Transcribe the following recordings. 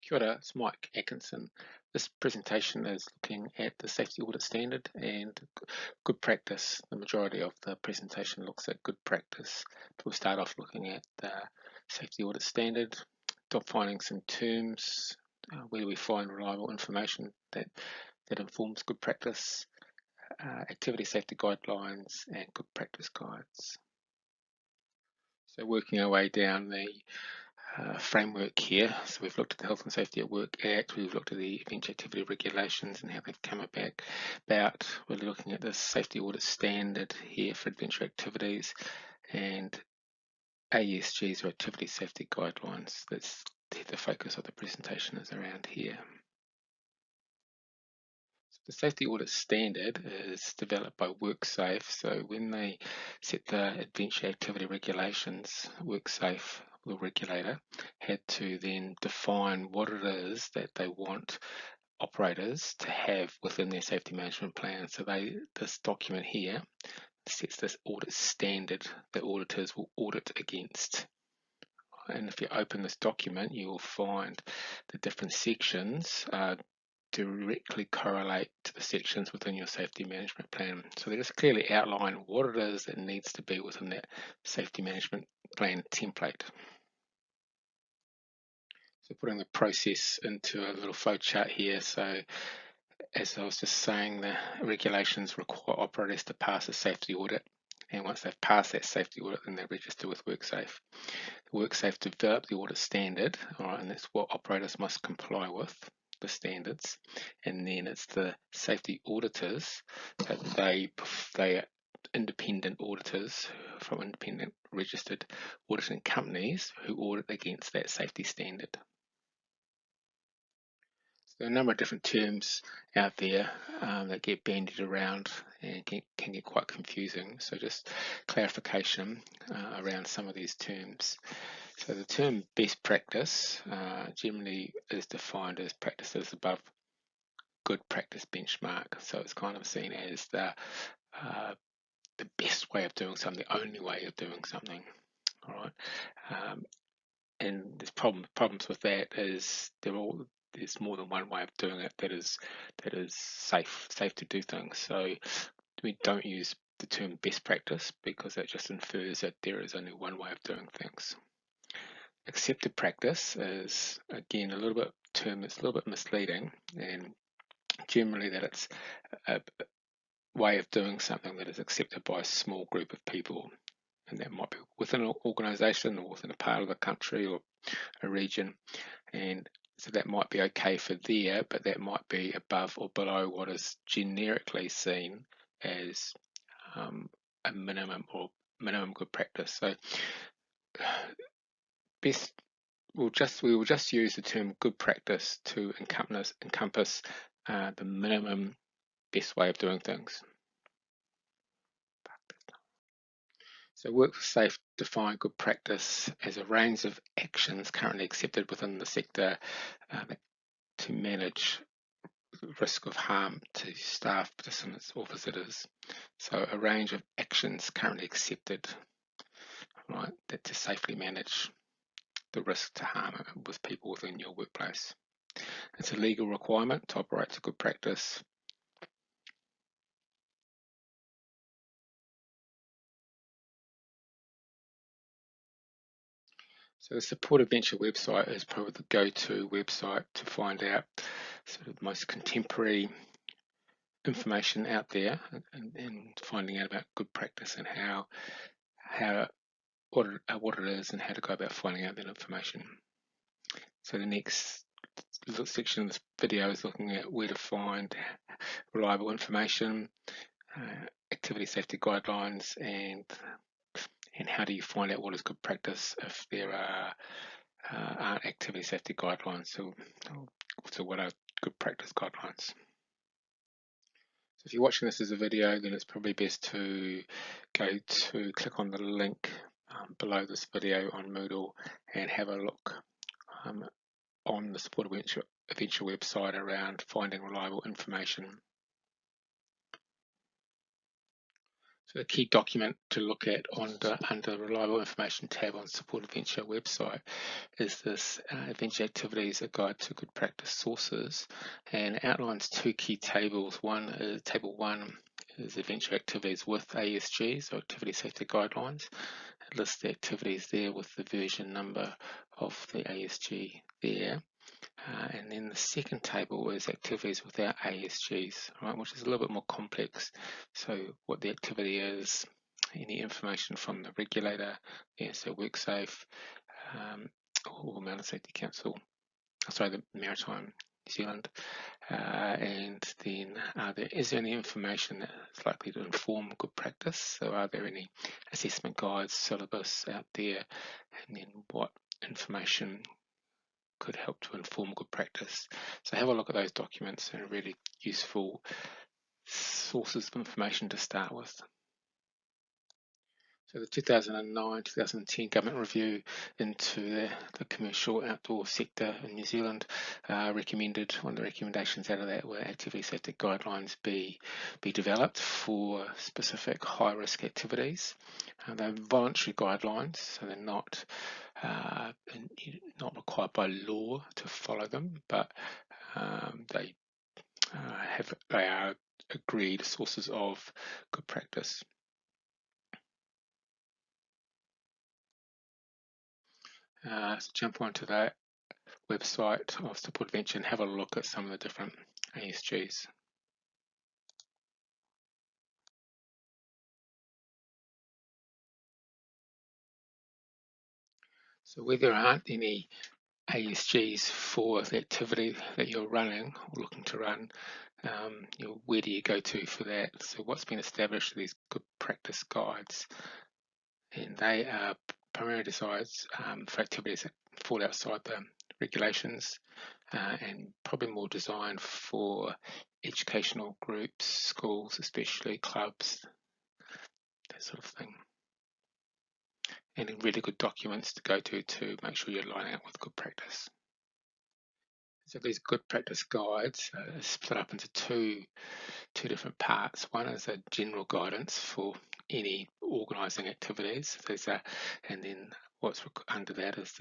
Kia ora, it's Mike Atkinson. This presentation is looking at the Safety Audit Standard and good practice. The majority of the presentation looks at good practice. We'll start off looking at the Safety Audit Standard, defining some terms, where we find reliable information that informs good practice, activity safety guidelines, and good practice guides. So working our way down the framework here. So we've looked at the Health and Safety at Work Act, we've looked at the Adventure Activity Regulations and how they've come about. We're looking at the Safety Audit Standard here for adventure activities and ASGs or Activity Safety Guidelines. That's the focus of the presentation is around here. The Safety Audit Standard is developed by WorkSafe. So when they set the Adventure Activity Regulations, WorkSafe, the regulator, had to then define what it is that they want operators to have within their safety management plan. So this document here sets this audit standard that auditors will audit against. And if you open this document, you will find the different sections directly correlate to the sections within your safety management plan. So they just clearly outline what it is that needs to be within that safety management plan template. So putting the process into a little flow chart here. So as I was just saying, the regulations require operators to pass a safety audit. And once they've passed that safety audit, then they register with WorkSafe. WorkSafe developed the audit standard, all right, and that's what operators must comply with, the standards. And then it's the safety auditors that they are independent auditors from independent registered auditing companies who audit against that safety standard. There are a number of different terms out there that get bandied around and can get quite confusing. So just clarification around some of these terms. So the term best practice generally is defined as practices above good practice benchmark. So it's kind of seen as the best way of doing something, the only way of doing something. All right. And there's problems with that is there's more than one way of doing it that is safe to do things. So we don't use the term best practice because that just infers that there is only one way of doing things. Accepted practice is again a little bit misleading, and generally that it's a way of doing something that is accepted by a small group of people, and that might be within an organisation or within a part of the country or a region, and so that might be okay for there, but that might be above or below what is generically seen as a minimum good practice. So we will just use the term good practice to encompass the minimum best way of doing things. So WorkSafe define good practice as a range of actions currently accepted within the sector to manage risk of harm to staff, participants or visitors. So a range of actions currently accepted, right, that to safely manage the risk to harm with people within your workplace. It's a legal requirement to operate to good practice. So the Support Adventure website is probably the go-to website to find out sort of most contemporary information out there and finding out about good practice and what it is and how to go about finding out that information. So the next little section of this video is looking at where to find reliable information, activity safety guidelines, and how do you find out what is good practice if there aren't activity safety guidelines. So what are good practice guidelines? So if you're watching this as a video, then it's probably best to click on the link below this video on Moodle and have a look on the Support Adventure website around finding reliable information. So So the key document to look at under Reliable Information tab on Supported Venture website is this Venture Activities, a guide to good practice sources, and outlines two key tables. Table 1 is the venture activities with ASGs, so activity safety guidelines. It lists the activities there with the version number of the ASG there. And then the second table is activities without ASGs, right, which is a little bit more complex. So what the activity is, any information from the regulator, so WorkSafe, or Mountain Safety Council, the Maritime New Zealand, and then is there any information that is likely to inform good practice? So are there any assessment guides, syllabus out there, and then what information could help to inform good practice? So have a look at those documents, and really useful sources of information to start with. So the 2009-2010 government review into the commercial outdoor sector in New Zealand recommended, one of the recommendations out of that were activity safety guidelines be developed for specific high-risk activities. They're voluntary guidelines, so they're not required by law to follow them, but they are agreed sources of good practice. So jump onto that website of Supported Venture and have a look at some of the different ASGs. So where there aren't any ASGs for the activity that you're running or looking to run, where do you go to for that? So what's been established are these good practice guides, and they are primarily designed for activities that fall outside the regulations, and probably more designed for educational groups, schools, especially clubs, that sort of thing. And really good documents to go to make sure you're lining up with good practice. So these good practice guides are split up into two different parts. One is a general guidance for any organising activities. And then what's under that is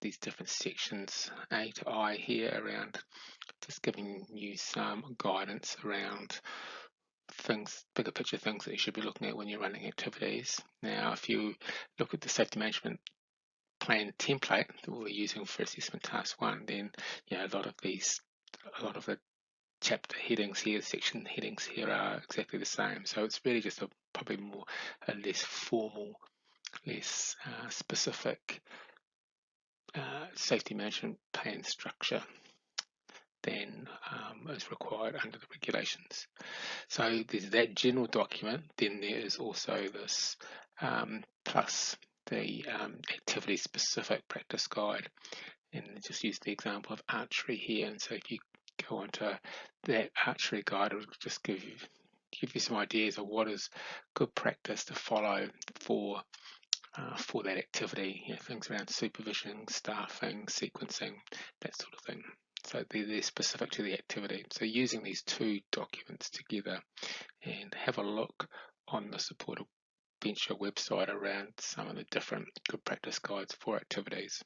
these different sections A to I here around just giving you some guidance around things, bigger picture things that you should be looking at when you're running activities. Now, if you look at the safety management plan template that we're using for assessment task 1, then a lot of the chapter headings here, section headings here are exactly the same. So it's really just probably a less formal, less specific safety management plan structure than is required under the regulations. So there's that general document, then there is also this plus the activity specific practice guide, and just use the example of archery here. And so if you go onto that archery guide, it'll just give you some ideas of what is good practice to follow for that activity, things around supervision, staffing, sequencing, that sort of thing. So they're specific to the activity. So using these two documents together, and have a look on the Supported Venture website around some of the different good practice guides for activities.